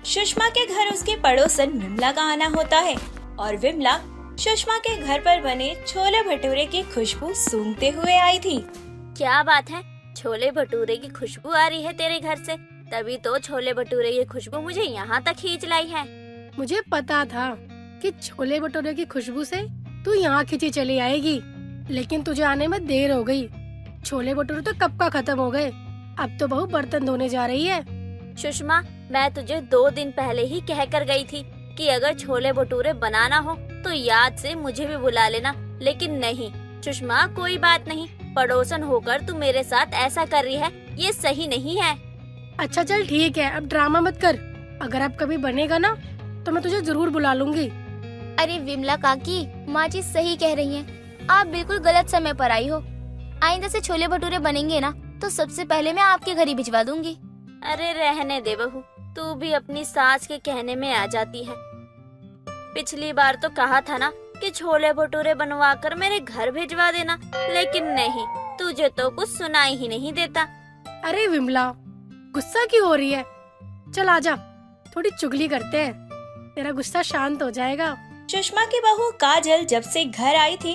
सुषमा के घर उसकी पड़ोसन विमला का आना होता है और विमला सुषमा के घर पर बने छोले भटूरे की खुशबू सूंघते हुए आई थी। क्या बात है, छोले भटूरे की खुशबू आ रही है तेरे घर से? तभी तो छोले भटूरे की खुशबू मुझे यहाँ तक खींच लाई है। मुझे पता था कि छोले भटूरे की खुशबू से तू यहाँ खींची चली आएगी, लेकिन तुझे आने में देर हो गई। छोले भटूरे तो कब का खत्म हो गए, अब तो बहू बर्तन धोने जा रही है। सुषमा, मैं तुझे 2 दिन पहले ही कह कर गई थी कि अगर छोले भटूरे बनाना हो तो याद से मुझे भी बुला लेना, लेकिन नहीं। सुषमा, कोई बात नहीं, पड़ोसन होकर तू मेरे साथ ऐसा कर रही है, ये सही नहीं है। अच्छा चल ठीक है, अब ड्रामा मत कर। अगर अब कभी बनेगा ना तो मैं तुझे जरूर बुला लूंगी। अरे विमला काकी, माँ जी सही कह रही हैं। आप बिल्कुल गलत समय पर आई हो। आइंदा से छोले भटूरे बनेंगे ना तो सबसे पहले मैं आपके घर ही भिजवा दूंगी। अरे रहने दे बहू, तू भी अपनी सास के कहने में आ जाती है। पिछली बार तो कहा था ना कि छोले भटूरे बनवा कर मेरे घर भिजवा देना, लेकिन नहीं, तुझे तो कुछ सुनाई ही नहीं देता। अरे विमला, गुस्सा क्यों हो रही है? चल आजा, थोड़ी चुगली करते हैं, तेरा गुस्सा शांत हो जाएगा। सुषमा की बहू काजल जब से घर आई थी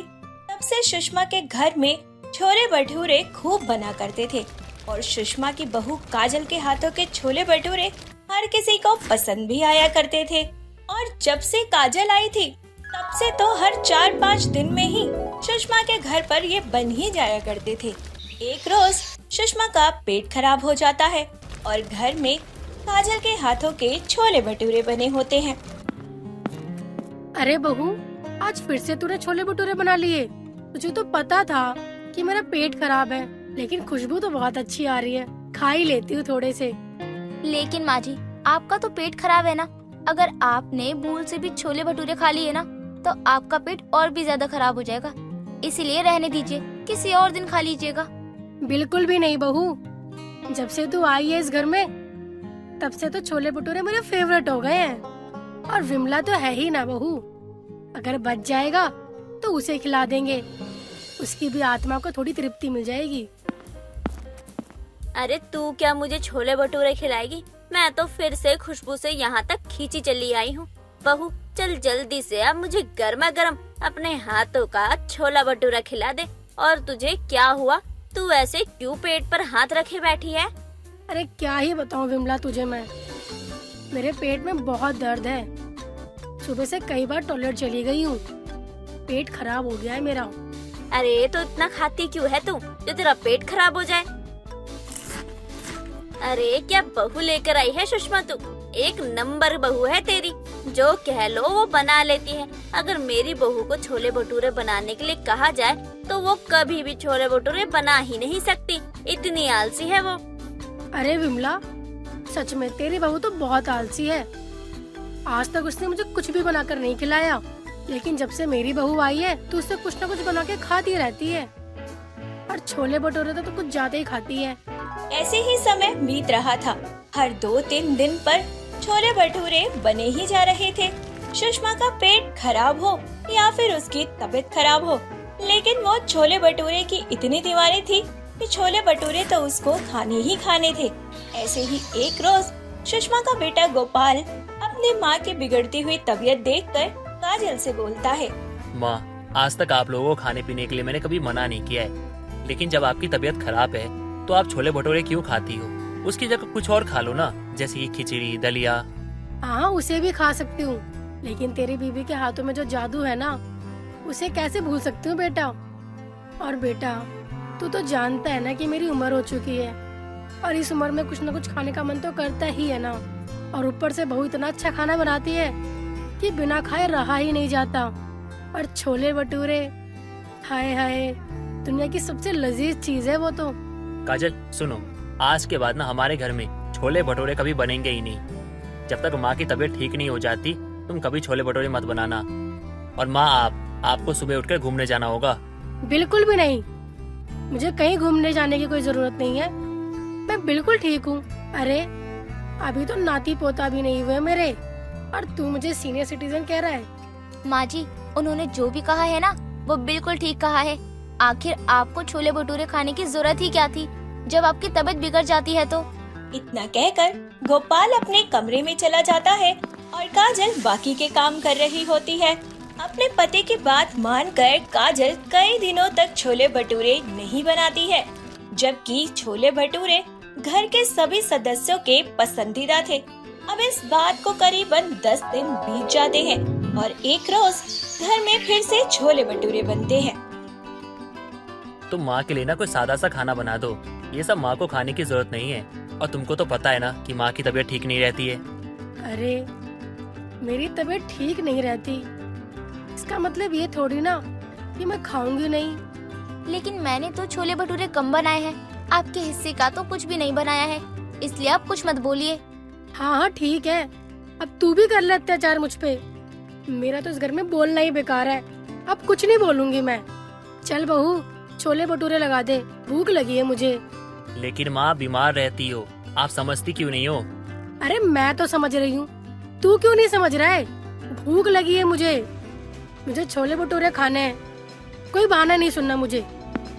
तब से सुषमा के घर में छोले भटूरे खूब बना करते थे और सुषमा की बहू काजल के हाथों के छोले भटूरे हर किसी को पसंद भी आया करते थे। और जब से काजल आई थी तब से तो हर 4-5 दिन में ही सुषमा के घर पर ये बन ही जाया करते थे। एक रोज सुषमा का पेट खराब हो जाता है और घर में काजल के हाथों के छोले भटूरे बने होते हैं। अरे बहू, आज फिर से तूने छोले भटूरे बना लिए। तुझे तो पता था कि मेरा पेट खराब है, लेकिन खुशबू तो बहुत अच्छी आ रही है, खा ही लेती हूँ थोड़े से। लेकिन माँ जी, आपका तो पेट खराब है ना। अगर आपने भूल से भी छोले भटूरे खा लिए ना तो आपका पेट और भी ज्यादा खराब हो जाएगा। इसीलिए रहने दीजिए, किसी और दिन खा लीजिएगा। बिल्कुल भी नहीं बहू, जब से तू आई है इस घर में तब से तो छोले भटूरे मेरे फेवरेट हो गए हैं। और विमला तो है ही ना बहू, अगर बच जाएगा तो उसे खिला देंगे, उसकी भी आत्मा को थोड़ी तृप्ति मिल जाएगी। अरे तू क्या मुझे छोले भटूरे खिलाएगी? मैं तो फिर से खुशबू से यहाँ तक खींची चली आई हूँ। बहू, चल जल्दी से अब मुझे गर्मा गर्म अपने हाथों का छोला भटूरा खिला दे। और तुझे क्या हुआ? तू ऐसे क्यों पेट पर हाथ रखे बैठी है? अरे क्या ही बताऊं विमला तुझे मैं, मेरे पेट में बहुत दर्द है। सुबह से कई बार टॉयलेट चली गई हूँ, पेट खराब हो गया है मेरा। अरे तो इतना खाती क्यों है तू जो तेरा पेट खराब हो जाए? अरे क्या बहू लेकर आई है सुषमा तू? एक नंबर बहू है तेरी, जो कह लो वो बना लेती है। अगर मेरी बहू को छोले भटूरे बनाने के लिए कहा जाए तो वो कभी भी छोले भटूरे बना ही नहीं सकती, इतनी आलसी है वो। अरे विमला, सच में तेरी बहू तो बहुत आलसी है। आज तक उसने मुझे कुछ भी बनाकर नहीं खिलाया, लेकिन जब से मेरी बहू आई है तो उससे कुछ न कुछ बना के खाती रहती है। और छोले भटूरे तो कुछ ज्यादा ही खाती है। ऐसे ही समय बीत रहा था। हर 2-3 दिन पर छोले भटूरे बने ही जा रहे थे। सुषमा का पेट खराब हो या फिर उसकी तबीयत खराब हो, लेकिन वो छोले भटूरे की इतनी दीवानी थी कि छोले भटूरे तो उसको खाने ही खाने थे। ऐसे ही एक रोज सुषमा का बेटा गोपाल अपनी माँ की बिगड़ती हुई तबीयत देखकर काजल से बोलता है, माँ, आज तक आप लोगों को खाने पीने के लिए मैंने कभी मना नहीं किया है, लेकिन जब आपकी तबीयत खराब है तो आप छोले भटूरे क्यों खाती हो? उसकी जगह कुछ और खा लो ना, जैसे कि खिचड़ी, दलिया। हाँ, उसे भी खा सकती हूँ, लेकिन तेरी बीवी के हाथों में जो जादू है ना, उसे कैसे भूल सकती हूँ बेटा। और बेटा, तू तो जानता है ना कि मेरी उम्र हो चुकी है और इस उम्र में कुछ न कुछ खाने का मन तो करता ही है ना। और ऊपर से बहू इतना अच्छा खाना बनाती है कि बिना खाए रहा ही नहीं जाता। और छोले भटूरे, हाय हाय, दुनिया की सबसे लजीज चीज है वो तो। काजल सुनो, आज के बाद ना हमारे घर में छोले भटूरे कभी बनेंगे ही नहीं। जब तक माँ की तबीयत ठीक नहीं हो जाती तुम कभी छोले भटूरे मत बनाना। और माँ, आपको सुबह उठकर घूमने जाना होगा। बिल्कुल भी नहीं, मुझे कहीं घूमने जाने की कोई जरूरत नहीं है, मैं बिल्कुल ठीक हूँ। अरे अभी तो नाती पोता भी नहीं हुए मेरे, और तू मुझे सीनियर सिटीजन कह रहा है। माँ जी, उन्होंने जो भी कहा है ना वो बिल्कुल ठीक कहा है। आखिर आपको छोले भटूरे खाने की जरूरत ही क्या थी जब आपकी तबीयत बिगड़ जाती है तो। इतना कहकर गोपाल अपने कमरे में चला जाता है और काजल बाकी के काम कर रही होती है। अपने पति की बात मानकर काजल कई दिनों तक छोले भटूरे नहीं बनाती है, जबकि छोले भटूरे घर के सभी सदस्यों के पसंदीदा थे। अब इस बात को करीबन 10 दिन बीत जाते हैं और एक रोज घर में फिर से छोले भटूरे बनते हैं। तुम माँ के लिए ना कोई सादा सा खाना बना दो, ये सब माँ को खाने की जरूरत नहीं है। और तुमको तो पता है ना कि माँ की तबीयत ठीक नहीं रहती है। अरे मेरी तबीयत ठीक नहीं रहती, इसका मतलब ये थोड़ी ना कि मैं खाऊंगी नहीं। लेकिन मैंने तो छोले भटूरे कम बनाए हैं, आपके हिस्से का तो कुछ भी नहीं बनाया है, इसलिए आप कुछ मत बोलिए। हाँ हाँ ठीक है, अब तू भी कर ले अत्याचार मुझ पे। मेरा तो इस घर में बोलना ही बेकार है, अब कुछ नहीं बोलूंगी मैं। चल बहू, छोले भटूरे लगा दे, भूख लगी है मुझे। लेकिन माँ बीमार रहती हो, आप समझती क्यों नहीं हो? अरे मैं तो समझ रही हूँ, तू क्यों नहीं समझ रहा है? भूख लगी है मुझे छोले भटूरे खाने हैं, कोई बहाना नहीं सुनना मुझे।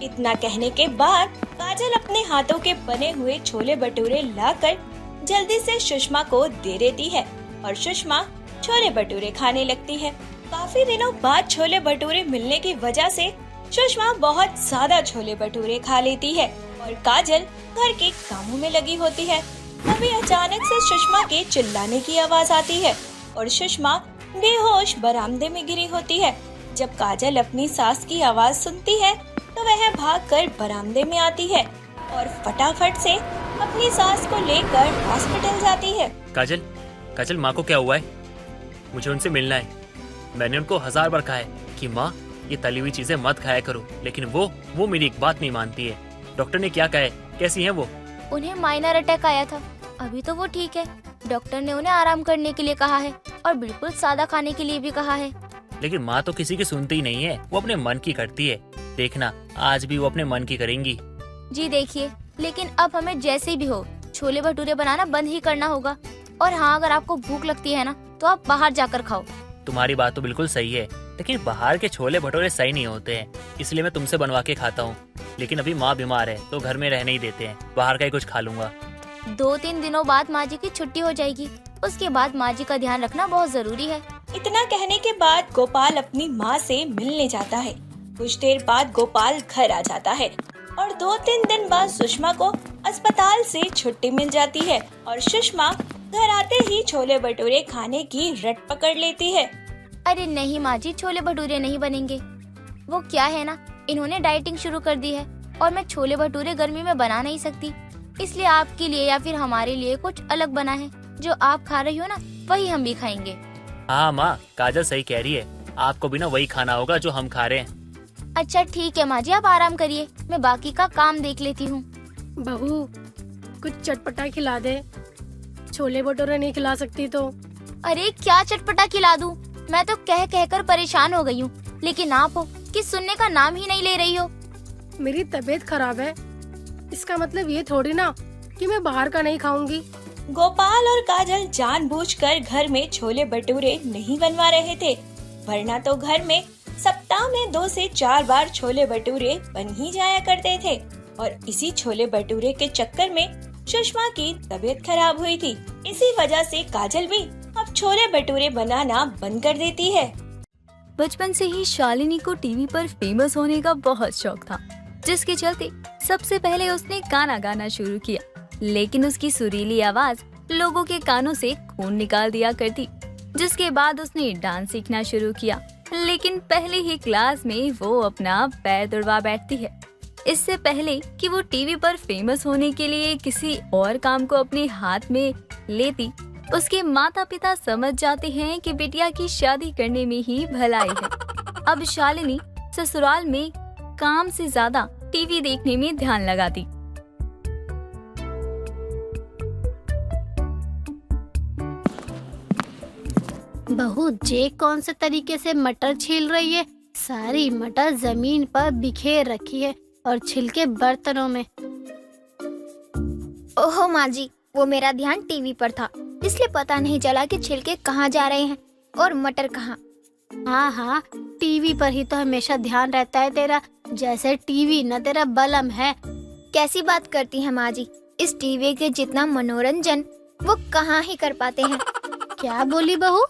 इतना कहने के बाद काजल अपने हाथों के बने हुए छोले भटूरे लाकर जल्दी से सुषमा को दे देती है और सुषमा छोले भटूरे खाने लगती है। काफी दिनों बाद छोले भटूरे मिलने की वजह से सुषमा बहुत ज्यादा छोले भटूरे खा लेती है और काजल घर के कामों में लगी होती है। तभी अचानक से सुषमा के चिल्लाने की आवाज आती है और सुषमा बेहोश बरामदे में गिरी होती है। जब काजल अपनी सास की आवाज सुनती है तो वह भागकर बरामदे में आती है और फटाफट से अपनी सास को लेकर हॉस्पिटल जाती है। काजल, काजल माँ को क्या हुआ है? मुझे उनसे मिलना है। मैंने उनको 1000 बार कहा है कि माँ ये तली हुई चीजें मत खाया करो, लेकिन वो मेरी एक बात नहीं मानती है। डॉक्टर ने क्या कहा है? कैसी हैं वो? उन्हें माइनर अटैक आया था, अभी तो वो ठीक है। डॉक्टर ने उन्हें आराम करने के लिए कहा है और बिल्कुल सादा खाने के लिए भी कहा है। लेकिन माँ तो किसी की सुनती ही नहीं है, वो अपने मन की करती है। देखना आज भी वो अपने मन की करेंगी। जी देखिए, लेकिन अब हमें जैसे भी हो छोले भटूरे बनाना बंद ही करना होगा। और हाँ, अगर आपको भूख लगती है ना तो आप बाहर जाकर खाओ। तुम्हारी बात तो बिल्कुल सही है, लेकिन बाहर के छोले भटूरे सही नहीं होते हैं, इसलिए मैं तुमसे बनवा के खाता हूँ। लेकिन अभी माँ बीमार है तो घर में रहने ही देते हैं, बाहर का ही कुछ खा लूंगा। 2-3 दिनों बाद माँ जी की छुट्टी हो जाएगी, उसके बाद माँ जी का ध्यान रखना बहुत जरूरी है। इतना कहने के बाद गोपाल अपनी माँ से मिलने जाता है। कुछ देर बाद गोपाल घर आ जाता है और 2-3 दिन बाद सुषमा को अस्पताल से छुट्टी मिल जाती है और सुषमा घर आते ही छोले भटूरे खाने की रट पकड़ लेती है। अरे नहीं माँ जी, छोले भटूरे नहीं बनेंगे। वो क्या है ना, इन्होंने डाइटिंग शुरू कर दी है और मैं छोले भटूरे गर्मी में बना नहीं सकती, इसलिए आपके लिए या फिर हमारे लिए कुछ अलग बना है। जो आप खा रही हो ना, वही हम भी खाएंगे। हाँ माँ, काजल सही कह रही है, आपको भी ना वही खाना होगा जो हम खा रहे हैं। अच्छा ठीक है माँ जी, आप आराम करिए, मैं बाकी का काम देख लेती हूँ। बहू, कुछ चटपटा खिला दे, छोले भटूरे नहीं खिला सकती तो? अरे क्या चटपटा खिला दूँ, मैं तो कह कह कर परेशान हो गई हूँ, लेकिन आप हो कि सुनने का नाम ही नहीं ले रही हो। मेरी तबीयत खराब है, इसका मतलब ये थोड़ी ना कि मैं बाहर का नहीं खाऊंगी। गोपाल और काजल जानबूझकर घर में छोले भटूरे नहीं बनवा रहे थे, वरना तो घर में सप्ताह में 2 से 4 बार छोले भटूरे बन ही जाया करते थे। और इसी छोले भटूरे के चक्कर में सुषमा की तबीयत खराब हुई थी। इसी वजह से काजल भी अब छोले भटूरे बनाना बंद कर देती है। बचपन से ही शालिनी को टीवी पर फेमस होने का बहुत शौक था, जिसके चलते सबसे पहले उसने गाना गाना शुरू किया। लेकिन उसकी सुरीली आवाज लोगों के कानों से खून निकाल दिया करती। जिसके बाद उसने डांस सीखना शुरू किया, लेकिन पहले ही क्लास में वो अपना पैर तुड़वा बैठती है। इससे पहले कि वो टीवी पर फेमस होने के लिए किसी और काम को अपने हाथ में लेती, उसके माता पिता समझ जाते हैं कि बिटिया की शादी करने में ही भलाई है। अब शालिनी ससुराल में काम से ज्यादा टीवी देखने में ध्यान लगाती। बहू जे कौन से तरीके से मटर छील रही है? सारी मटर जमीन पर बिखेर रखी है और छिलके बर्तनों में। ओहो माँ जी, वो मेरा ध्यान टीवी पर था, इसलिए पता नहीं चला कि छिलके कहाँ जा रहे हैं और मटर कहाँ। हाँ हाँ, टीवी पर ही तो हमेशा ध्यान रहता है तेरा, जैसे टीवी न तेरा बलम है। कैसी बात करती हैं माँ जी, इस टीवी के जितना मनोरंजन वो कहाँ ही कर पाते हैं। क्या बोली बहू?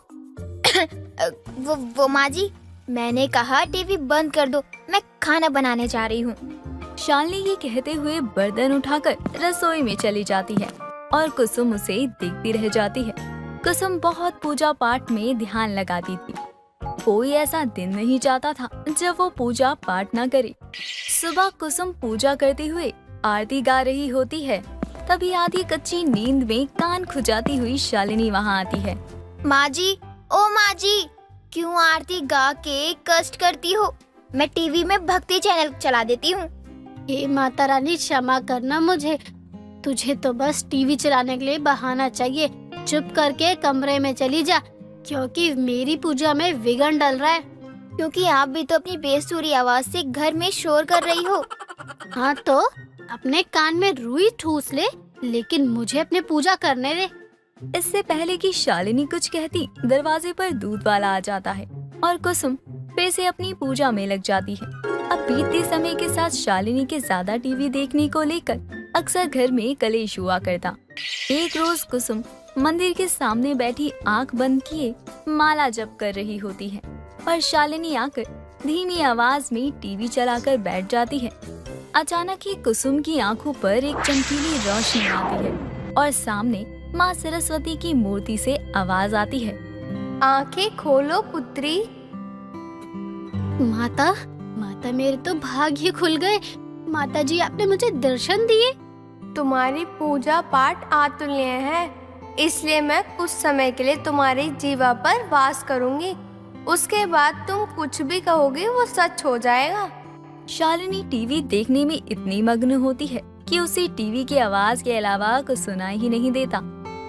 वो माँ जी, मैंने कहा टीवी बंद कर दो, मैं खाना बनाने जा रही हूँ। शालिनी ये कहते हुए बर्तन उठाकर रसोई में चली जाती है और कुसुम उसे देखती रह जाती है। कुसुम बहुत पूजा पाठ में ध्यान लगाती थी। कोई ऐसा दिन नहीं जाता था जब वो पूजा पाठ न करे। सुबह कुसुम पूजा करते हुए आरती गा रही होती है, तभी आधी कच्ची नींद में कान खुजाती हुई शालिनी वहाँ आती है। माँ जी, ओ माँ जी, क्यों आरती गा के कष्ट करती हो? मैं टीवी में भक्ति चैनल चला देती हूँ। हे माता रानी, क्षमा करना मुझे। तुझे तो बस टीवी चलाने के लिए बहाना चाहिए। चुप करके कमरे में चली जा, क्योंकि मेरी पूजा में विघ्न डल रहा है। क्योंकि आप भी तो अपनी बेसुरी आवाज से घर में शोर कर रही हो। हाँ तो अपने कान में रुई ठूस ले, लेकिन मुझे अपनी पूजा करने दे। इससे पहले कि शालिनी कुछ कहती, दरवाजे पर दूध वाला आ जाता है और कुसुम फिर से अपनी पूजा में लग जाती है। अब बीतते समय के साथ शालिनी के ज्यादा टीवी देखने को लेकर अक्सर घर में कलेश हुआ करता। एक रोज कुसुम मंदिर के सामने बैठी आंख बंद किए माला जप कर रही होती है और शालिनी आकर धीमी आवाज में टीवी चलाकर बैठ जाती है। अचानक ही कुसुम की आंखों पर एक चमकीली रोशनी आती है और सामने माँ सरस्वती की मूर्ति से आवाज आती है, आंखें खोलो पुत्री। माता, माता मेरे तो भाग्य खुल गए। माता जी, आपने मुझे दर्शन दिए। तुम्हारी पूजा पाठ अतुल्य है, इसलिए मैं कुछ समय के लिए तुम्हारी जीवा पर वास करूंगी। उसके बाद तुम कुछ भी कहोगे वो सच हो जाएगा। शालिनी टीवी देखने में इतनी मग्न होती है कि उसे टीवी की आवाज के अलावा कुछ सुनाई ही नहीं देता।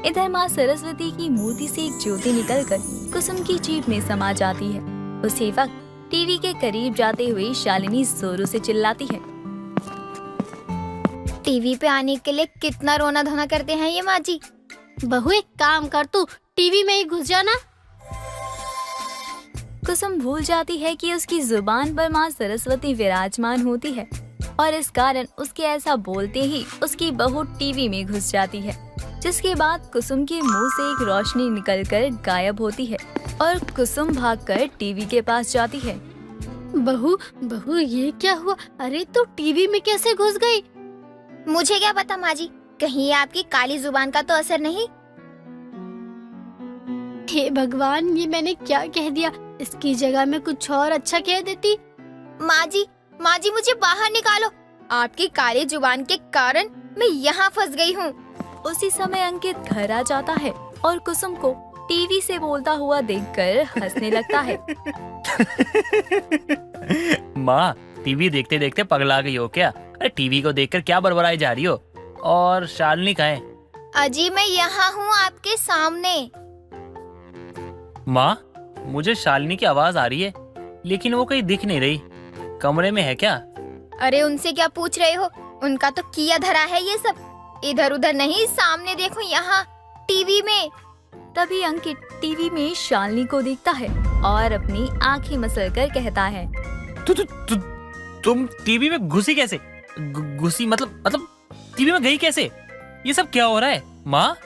इधर माँ सरस्वती की मूर्ति से एक ज्योति निकलकर कुसुम की जीभ में समा जाती है। उसी वक्त टीवी के करीब जाते हुए शालिनी जोरों से चिल्लाती है, टीवी पे आने के लिए कितना रोना धोना करते हैं ये माँ जी। बहू, एक काम कर, तू टीवी में ही घुस जाना। कुसुम भूल जाती है कि उसकी जुबान पर माँ सरस्वती विराजमान होती है और इस कारण उसके ऐसा बोलते ही उसकी बहू टीवी में घुस जाती है, जिसके बाद कुसुम के मुंह से एक रोशनी निकलकर गायब होती है और कुसुम भागकर टीवी के पास जाती है। बहू, बहू, ये क्या हुआ? अरे तू टीवी में कैसे घुस गई? मुझे क्या पता माँ जी, कहीं आपकी काली जुबान का तो असर नहीं। हे भगवान, ये मैंने क्या कह दिया? इसकी जगह में कुछ और अच्छा कह देती। माँ जी, मुझे बाहर निकालो। आपकी काली जुबान के कारण मैं यहाँ फंस गई हूँ। उसी समय अंकित घर आ जाता है और कुसुम को टीवी से बोलता हुआ देखकर हंसने लगता है। माँ, टीवी देखते देखते पगला गई हो क्या? अरे टीवी को देखकर क्या बड़बड़ाई जा रही हो? और शालिनी कहाँ है? अजी, मैं यहाँ हूँ आपके सामने। माँ, मुझे शालिनी की आवाज आ रही है, लेकिन वो कहीं दिख नहीं रही। कमरे में है क्या? अरे उनसे क्या पूछ रहे हो? उनका तो किया धरा है ये सब। इधर उधर नहीं, सामने देखो, यहाँ टीवी में। तभी अंकित टीवी में शालिनी को देखता है और अपनी आंखें मसलकर कहता है, तुम टीवी में घुसी कैसे? घुसी मतलब टीवी में गई कैसे? ये सब क्या हो रहा है माँ?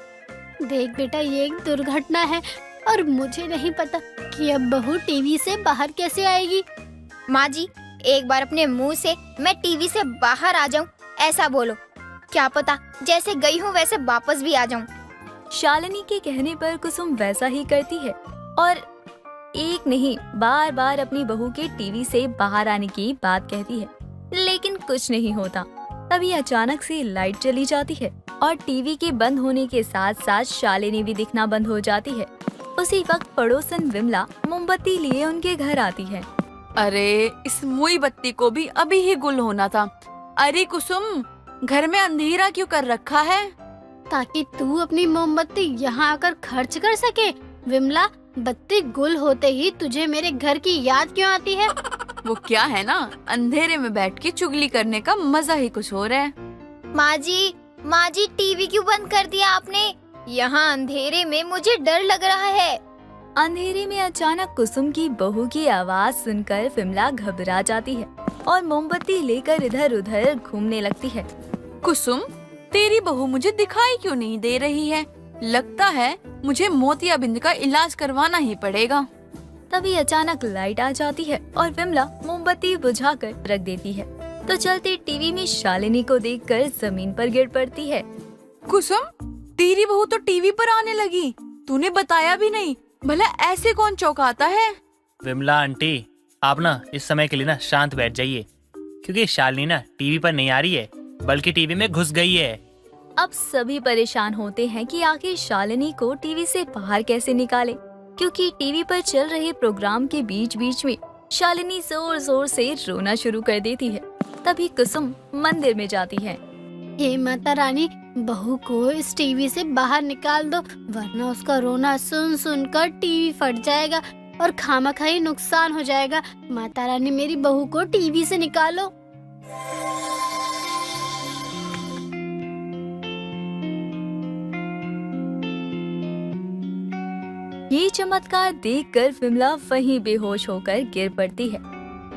देख बेटा, ये एक दुर्घटना है और मुझे नहीं पता कि अब बहू टीवी से बाहर कैसे आएगी। माँ जी, एक बार अपने मुंह से मैं टीवी से बाहर आ जाऊं ऐसा बोलो। क्या पता जैसे गई हूँ वैसे वापस भी आ जाऊं। शालिनी के कहने पर कुसुम वैसा ही करती है और एक नहीं बार बार अपनी बहू के टीवी से बाहर आने की बात कहती है, लेकिन कुछ नहीं होता। तभी अचानक से लाइट चली जाती है और टीवी के बंद होने के साथ साथ शालिनी भी दिखना बंद हो जाती है। उसी वक्त पड़ोसन विमला मोमबत्ती लिए उनके घर आती है। अरे, इस मुई बत्ती को भी अभी ही गुल होना था। अरे कुसुम, घर में अंधेरा क्यों कर रखा है? ताकि तू अपनी मोमबत्ती यहाँ आकर खर्च कर सके। विमला, बत्ती गुल होते ही तुझे मेरे घर की याद क्यों आती है? वो क्या है ना, अंधेरे में बैठ के चुगली करने का मजा ही कुछ और है। माँ जी, टीवी क्यों बंद कर दिया आपने? यहाँ अंधेरे में मुझे डर लग रहा है। अंधेरे में अचानक कुसुम की बहू की आवाज सुनकर विमला घबरा जाती है और मोमबत्ती लेकर इधर उधर घूमने लगती है। कुसुम, तेरी बहू मुझे दिखाई क्यों नहीं दे रही है? लगता है मुझे मोतियाबिंद का इलाज करवाना ही पड़ेगा। तभी अचानक लाइट आ जाती है और विमला मोमबत्ती बुझाकर रख देती है तो चलते टीवी में शालिनी को देखकर जमीन पर गिर पड़ती है। कुसुम, तेरी बहू तो टीवी पर आने लगी, तूने बताया भी नहीं। भला ऐसे कौन चौंकाता है? विमला आंटी, आप ना इस समय के लिए ना शांत बैठ जाइए, क्योंकि शालिनी ना टीवी पर नहीं आ रही है, बल्कि टीवी में घुस गई है। अब सभी परेशान होते हैं कि आखिर शालिनी को टीवी से बाहर कैसे निकाले, क्योंकि टीवी पर चल रहे प्रोग्राम के बीच बीच में शालिनी जोर जोर से रोना शुरू कर देती है। तभी कुसुम मंदिर में जाती है। हे माता रानी, बहू को इस टीवी से बाहर निकाल दो, वरना उसका रोना सुन सुन कर टीवी फट जाएगा और खामखाई नुकसान हो जाएगा। माता रानी, मेरी बहू को टीवी से निकालो। ये चमत्कार देखकर विमला वहीं बेहोश होकर गिर पड़ती है।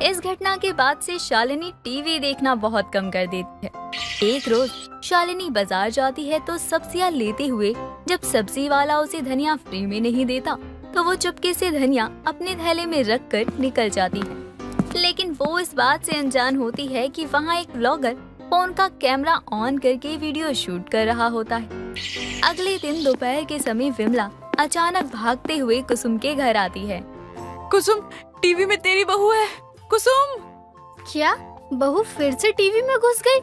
इस घटना के बाद से शालिनी टीवी देखना बहुत कम कर देती है। एक रोज शालिनी बाजार जाती है तो सब्जियां लेते हुए जब सब्जी वाला उसे धनिया फ्री में नहीं देता तो वो चुपके से धनिया अपने थैले में रख कर निकल जाती है। लेकिन वो इस बात से अनजान होती है कि वहाँ एक ब्लॉगर फोन का कैमरा ऑन करके वीडियो शूट कर रहा होता है। अगले दिन दोपहर के समय विमला अचानक भागते हुए कुसुम के घर आती है। कुसुम, टीवी में तेरी बहू है। कुसुम! क्या बहू फिर से टीवी में घुस गई?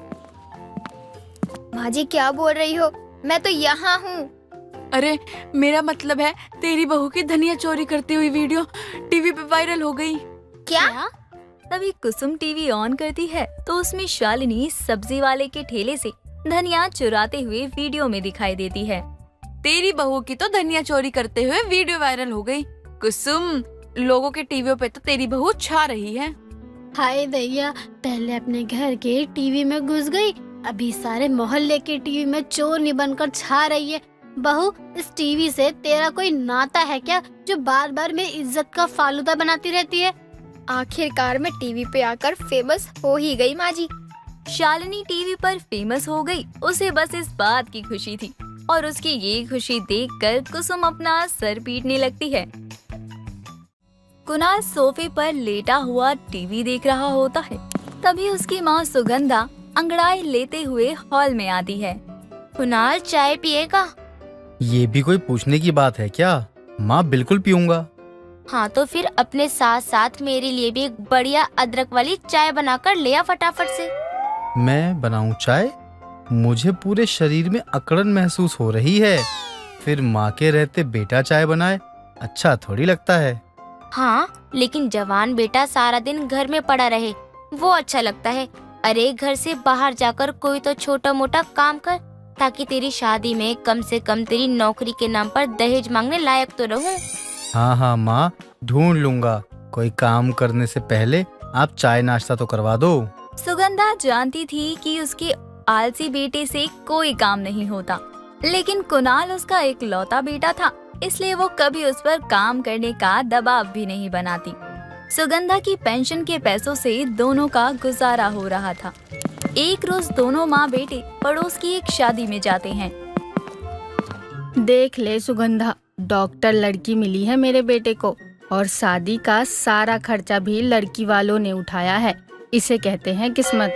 माँ जी क्या बोल रही हो? मैं तो यहाँ हूँ। अरे, मेरा मतलब है तेरी बहू की धनिया चोरी करती हुई वीडियो टीवी पे वायरल हो गई। क्या? तभी कुसुम टीवी ऑन करती है तो उसमें शालिनी सब्जी वाले के ठेले से धनिया चुराते हुए वीडियो में दिखाई देती है। तेरी बहू की तो धनिया चोरी करते हुए वीडियो वायरल हो गई। कुसुम, लोगों के टीवी पे तो तेरी बहू छा रही है। हाय दैया, पहले अपने घर के टीवी में घुस गई, अभी सारे मोहल्ले के टीवी में चोरनी बनकर छा रही है। बहू, इस टीवी से तेरा कोई नाता है क्या, जो बार बार मेरी इज्जत का फालूदा बनाती रहती है? आखिरकार मैं टीवी पे आकर फेमस हो ही गई माँ जी। शालिनी टीवी पर फेमस हो गई, उसे बस इस बात की खुशी थी और उसकी ये खुशी देखकर कुसुम अपना सर पीटने लगती है। कुणाल सोफे पर लेटा हुआ टीवी देख रहा होता है। तभी उसकी माँ सुगंधा अंगड़ाई लेते हुए हॉल में आती है। कुणाल, चाय पिएगा? ये भी कोई पूछने की बात है क्या? माँ, बिल्कुल पीऊंगा। हाँ तो फिर अपने साथ साथ मेरे लिए भी एक बढ़िया अदरक वाली चाय बनाकर ले आ फटाफट से। मैं बनाऊं चाय? मुझे पूरे शरीर में अकड़न महसूस हो रही है। फिर माँ के रहते बेटा चाय बनाए, अच्छा थोड़ी लगता है। हाँ, लेकिन जवान बेटा सारा दिन घर में पड़ा रहे वो अच्छा लगता है। अरे, घर से बाहर जाकर कोई तो छोटा मोटा काम कर, ताकि तेरी शादी में कम से कम तेरी नौकरी के नाम पर दहेज मांगने लायक तो रहूं। हाँ हाँ माँ, ढूंढ लूंगा। कोई काम करने से पहले आप चाय नाश्ता तो करवा दो। सुगंधा जानती थी कि उसके आलसी बेटे से कोई काम नहीं होता, लेकिन कुणाल उसका इकलौता बेटा था, इसलिए वो कभी उस पर काम करने का दबाव भी नहीं बनाती। सुगंधा की पेंशन के पैसों से दोनों का गुजारा हो रहा था। एक रोज दोनों माँ बेटे पड़ोस की एक शादी में जाते हैं। देख ले सुगंधा, डॉक्टर लड़की मिली है मेरे बेटे को, और शादी का सारा खर्चा भी लड़की वालों ने उठाया है। इसे कहते हैं किस्मत।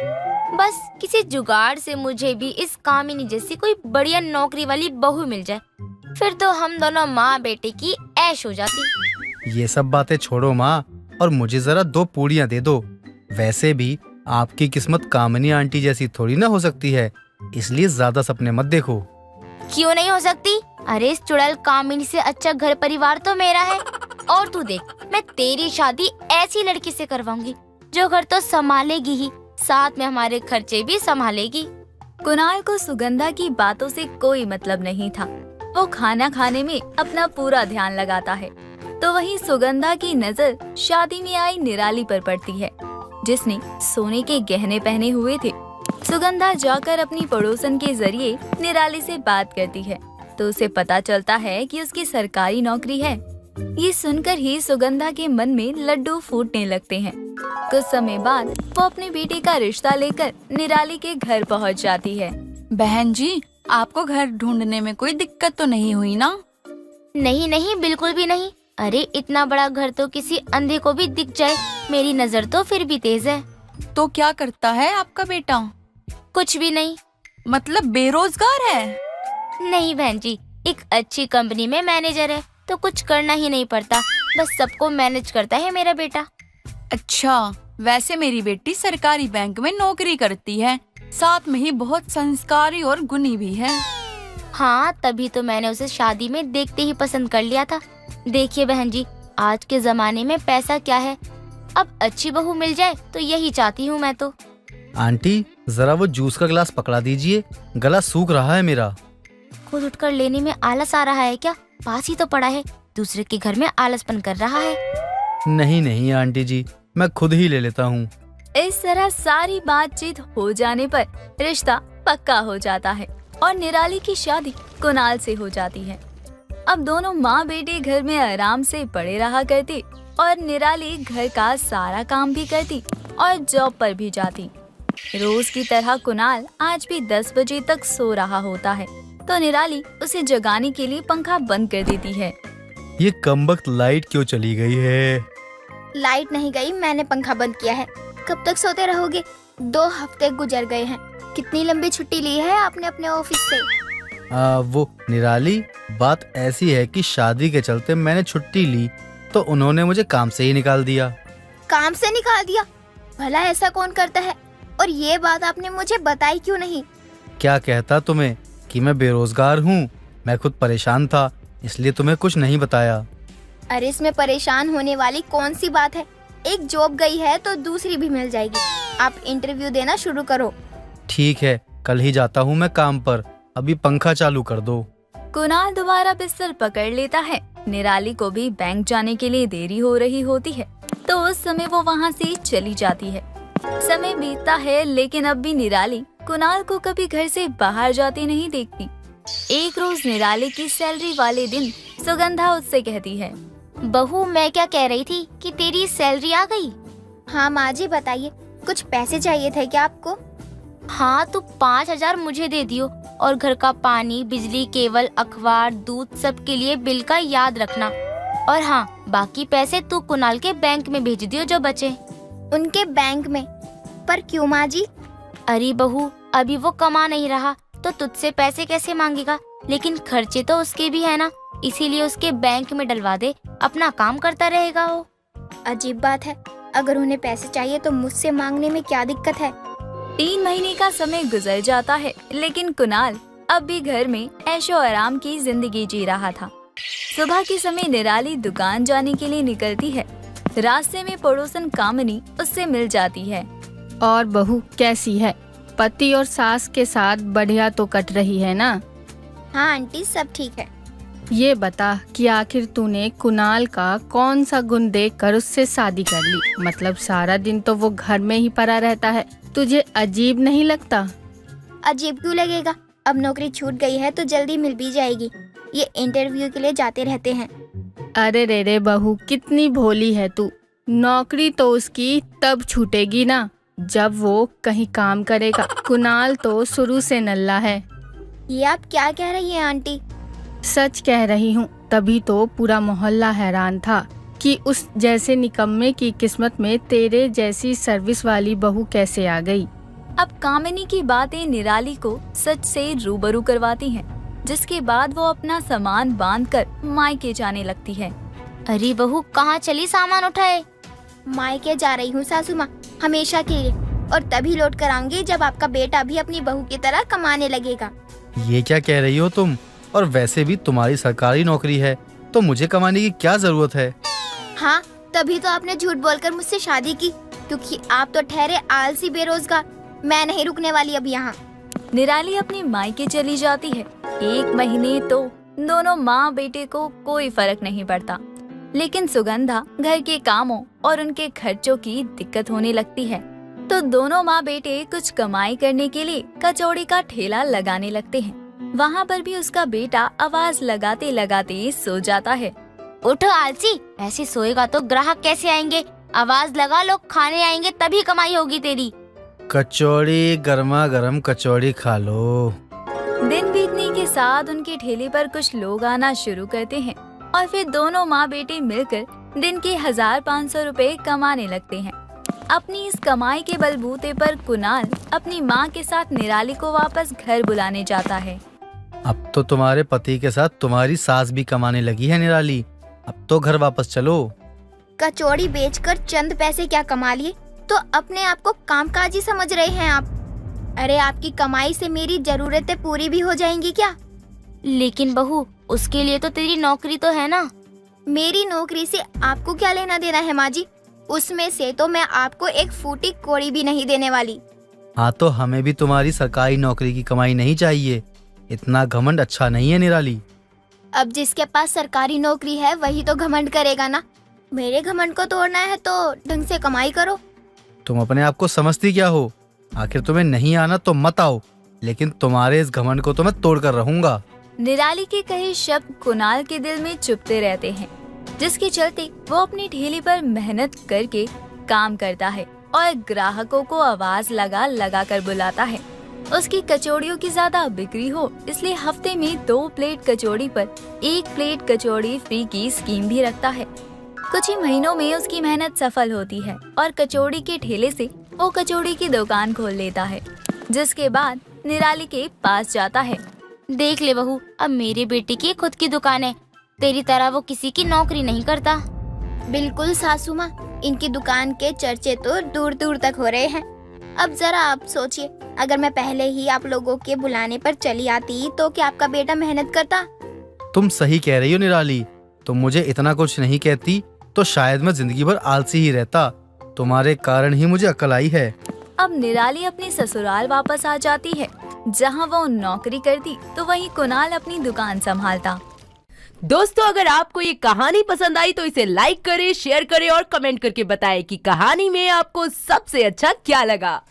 बस किसी जुगाड़ से मुझे भी इस कामिनी जैसी कोई बढ़िया नौकरी वाली बहू मिल जाए, फिर तो हम दोनों माँ बेटे की ऐश हो जाती। ये सब बातें छोड़ो माँ, और मुझे जरा 2 पूड़ियाँ दे दो। वैसे भी आपकी किस्मत कामिनी आंटी जैसी थोड़ी ना हो सकती है, इसलिए ज्यादा सपने मत देखो। क्यों नहीं हो सकती? अरे, इस चुड़ैल कामिनी से अच्छा घर परिवार तो मेरा है। और तू देख, मैं तेरी शादी ऐसी लड़की से करवाऊंगी जो घर तो संभालेगी ही, साथ में हमारे खर्चे भी संभालेगी। कुणाल को सुगंधा की बातों से कोई मतलब नहीं था। वो खाना खाने में अपना पूरा ध्यान लगाता है। तो वहीं सुगंधा की नजर शादी में आई निराली पर पड़ती है, जिसने सोने के गहने पहने हुए थे। सुगंधा जाकर अपनी पड़ोसन के जरिए निराली से बात करती है तो उसे पता चलता है कि उसकी सरकारी नौकरी है। ये सुनकर ही सुगंधा के मन में लड्डू फूटने लगते हैं। कुछ समय बाद वो अपने बेटे का रिश्ता लेकर निराली के घर पहुंच जाती है। बहन जी, आपको घर ढूंढने में कोई दिक्कत तो नहीं हुई ना? नहीं नहीं, बिल्कुल भी नहीं। अरे इतना बड़ा घर तो किसी अंधे को भी दिख जाए, मेरी नजर तो फिर भी तेज है। तो क्या करता है आपका बेटा? कुछ भी नहीं। मतलब बेरोजगार है? नहीं बहन जी, एक अच्छी कंपनी में मैनेजर है, तो कुछ करना ही नहीं पड़ता, बस सबको मैनेज करता है मेरा बेटा। अच्छा, वैसे मेरी बेटी सरकारी बैंक में नौकरी करती है, साथ में ही बहुत संस्कारी और गुणी भी है। हाँ, तभी तो मैंने उसे शादी में देखते ही पसंद कर लिया था। देखिए बहन जी, आज के जमाने में पैसा क्या है, अब अच्छी बहू मिल जाए तो यही चाहती हूँ मैं तो। आंटी, जरा वो जूस का गिलास पकड़ा दीजिए, गला सूख रहा है मेरा। खुद उठकर लेने में आलस आ रहा है क्या? पास ही तो पड़ा है, दूसरे के घर में आलसपन कर रहा है। नहीं नहीं आंटी जी, मैं खुद ही ले लेता हूँ। इस तरह सारी बातचीत हो जाने पर रिश्ता पक्का हो जाता है और निराली की शादी कुणाल से हो जाती है। अब दोनों माँ बेटे घर में आराम से पड़े रहा करते और निराली घर का सारा काम भी करती और जॉब पर भी जाती। रोज की तरह कुणाल आज भी 10 बजे तक सो रहा होता है, तो निराली उसे जगाने के लिए पंखा बंद कर देती है। ये कमबख्त लाइट क्यों चली गई है? लाइट नहीं गई, मैंने पंखा बंद किया है। कब तक सोते रहोगे? 2 हफ्ते गुजर गए हैं। कितनी लंबी छुट्टी ली है आपने अपने ऑफिस से? वो निराली, बात ऐसी है कि शादी के चलते मैंने छुट्टी ली तो उन्होंने मुझे काम से ही निकाल दिया। काम से निकाल दिया? भला ऐसा कौन करता है? और ये बात आपने मुझे बताई क्यों नहीं? क्या कहता तुम्हें कि मैं बेरोजगार हूँ? मैं खुद परेशान था, इसलिए तुम्हें कुछ नहीं बताया। अरे इसमें परेशान होने वाली कौन सी बात है? एक जॉब गई है तो दूसरी भी मिल जाएगी। आप इंटरव्यू देना शुरू करो। ठीक है, कल ही जाता हूँ मैं काम पर, अभी पंखा चालू कर दो। कुणाल दोबारा बिस्तर पकड़ लेता है। निराली को भी बैंक जाने के लिए देरी हो रही होती है, तो उस समय वो वहाँ से चली जाती है। समय बीतता है, लेकिन अब भी निराली कुणाल को कभी घर से बाहर जाती नहीं देखती। एक रोज निराली की सैलरी वाले दिन सुगंधा उससे कहती है, बहू, मैं क्या कह रही थी कि तेरी सैलरी आ गई। हाँ माँ जी, बताइए, कुछ पैसे चाहिए थे क्या आपको? हाँ, तो 5,000 मुझे दे दियो और घर का पानी, बिजली, केबल, अखबार, दूध सब के लिए बिल का याद रखना। और हाँ, बाकी पैसे तू कुणाल के बैंक में भेज दियो जो बचे। उनके बैंक में? पर क्यों माँ जी? अरे बहू, अभी वो कमा नहीं रहा तो तुझसे पैसे कैसे मांगेगा? लेकिन खर्चे तो उसके भी है ना, इसीलिए उसके बैंक में डलवा दे, अपना काम करता रहेगा वो। अजीब बात है, अगर उन्हें पैसे चाहिए तो मुझसे मांगने में क्या दिक्कत है? 3 महीने का समय गुजर जाता है, लेकिन कुणाल अब भी घर में ऐशो आराम की जिंदगी जी रहा था। सुबह के समय निराली दुकान जाने के लिए निकलती है। रास्ते में पड़ोसन कामिनी उससे मिल जाती है। और बहू कैसी है? पति और सास के साथ बढ़िया तो कट रही है ना? हाँ आंटी, सब ठीक है। ये बता कि आखिर तूने कुणाल का कौन सा गुण देखकर उससे शादी कर ली? मतलब सारा दिन तो वो घर में ही पड़ा रहता है, तुझे अजीब नहीं लगता? अजीब क्यों लगेगा? अब नौकरी छूट गई है तो जल्दी मिल भी जाएगी। ये इंटरव्यू के लिए जाते रहते हैं। अरे रे बहू, कितनी भोली है तू। नौकरी तो उसकी तब छूटेगी ना जब वो कहीं काम करेगा। कुणाल तो शुरू से नल्ला है। ये आप क्या कह रही हैं आंटी? सच कह रही हूँ, तभी तो पूरा मोहल्ला हैरान था कि उस जैसे निकम्मे की किस्मत में तेरे जैसी सर्विस वाली बहू कैसे आ गई। अब कामिनी की बातें निराली को सच से रूबरू करवाती हैं, जिसके बाद वो अपना सामान बांधकर मायके जाने लगती है। अरे बहू, कहाँ चली सामान उठाए? मायके जा रही हूँ सासू माँ, हमेशा के लिए, और तभी लौट कर आऊंगी जब आपका बेटा भी अपनी बहू की तरह कमाने लगेगा। ये क्या कह रही हो तुम? और वैसे भी तुम्हारी सरकारी नौकरी है तो मुझे कमाने की क्या जरूरत है? हाँ, तभी तो आपने झूठ बोलकर मुझसे शादी की, क्योंकि आप तो ठहरे आलसी बेरोजगार। मैं नहीं रुकने वाली अब यहाँ। निराली अपनी मायके चली जाती है। 1 महीने तो दोनों माँ बेटे को कोई फर्क नहीं पड़ता, लेकिन सुगंधा घर के कामों और उनके खर्चों की दिक्कत होने लगती है, तो दोनों माँ बेटे कुछ कमाई करने के लिए कचौड़ी का ठेला लगाने लगते हैं। वहाँ पर भी उसका बेटा आवाज लगाते लगाते सो जाता है। उठो आलसी, ऐसे सोएगा तो ग्राहक कैसे आएंगे? आवाज लगा, लोग खाने आएंगे, तभी कमाई होगी तेरी। कचौड़ी, गर्मा गर्म कचौड़ी खा लो। दिन बीतने के साथ उनके ठेले पर कुछ लोग आना शुरू करते हैं और फिर दोनों माँ बेटे मिलकर दिन के 1500 रुपए कमाने लगते हैं। अपनी इस कमाई के बलबूते पर कुणाल अपनी माँ के साथ निराली को वापस घर बुलाने जाता है। अब तो तुम्हारे पति के साथ तुम्हारी सास भी कमाने लगी है निराली, अब तो घर वापस चलो। कचौड़ी बेचकर चंद पैसे क्या कमा लिए तो अपने आप को कामकाजी समझ रहे हैं आप। अरे आपकी कमाई से मेरी जरूरतें पूरी भी हो जाएंगी क्या? लेकिन बहू, उसके लिए तो तेरी नौकरी तो है ना। मेरी नौकरी से आपको क्या लेना देना है माँ जी? उसमें से तो मैं आपको एक फूटी कौड़ी भी नहीं देने वाली। हाँ तो हमें भी तुम्हारी सरकारी नौकरी की कमाई नहीं चाहिए, इतना घमंड अच्छा नहीं है निराली। अब जिसके पास सरकारी नौकरी है वही तो घमंड करेगा ना। मेरे घमंड को तोड़ना है तो ढंग से कमाई करो। तुम अपने आप को समझती क्या हो? आखिर तुम्हें नहीं आना तो मत आओ, लेकिन तुम्हारे इस घमंड को तो मैं तोड़ कर रहूंगा। निराली के कहे शब्द कुणाल के दिल में चुभते रहते हैं, जिसके चलते वो अपनी ठेली पर मेहनत करके काम करता है और ग्राहकों को आवाज लगा लगा कर बुलाता है। उसकी कचौड़ियों की ज्यादा बिक्री हो इसलिए हफ्ते में 2 प्लेट कचौड़ी पर 1 प्लेट कचौड़ी फ्री की स्कीम भी रखता है। कुछ ही महीनों में उसकी मेहनत सफल होती है और कचौड़ी के ठेले से वो कचौड़ी की दुकान खोल लेता है, जिसके बाद निराली के पास जाता है। देख ले बहू, अब मेरी बेटी की खुद की दुकान है, तेरी तरह वो किसी की नौकरी नहीं करता। बिल्कुल सासू माँ, इनकी दुकान के चर्चे तो दूर दूर तक हो रहे हैं। अब जरा आप सोचिए, अगर मैं पहले ही आप लोगों के बुलाने पर चली आती तो क्या आपका बेटा मेहनत करता? तुम सही कह रही हो निराली, तुम मुझे इतना कुछ नहीं कहती तो शायद मैं जिंदगी भर आलसी ही रहता। तुम्हारे कारण ही मुझे अकल आई है। अब निराली अपने ससुराल वापस आ जाती है, जहां वो नौकरी करती तो वहीं कुणाल अपनी दुकान संभालता। दोस्तों, अगर आपको ये कहानी पसंद आई तो इसे लाइक करें, शेयर करें और कमेंट करके बताएं कि कहानी में आपको सबसे अच्छा क्या लगा।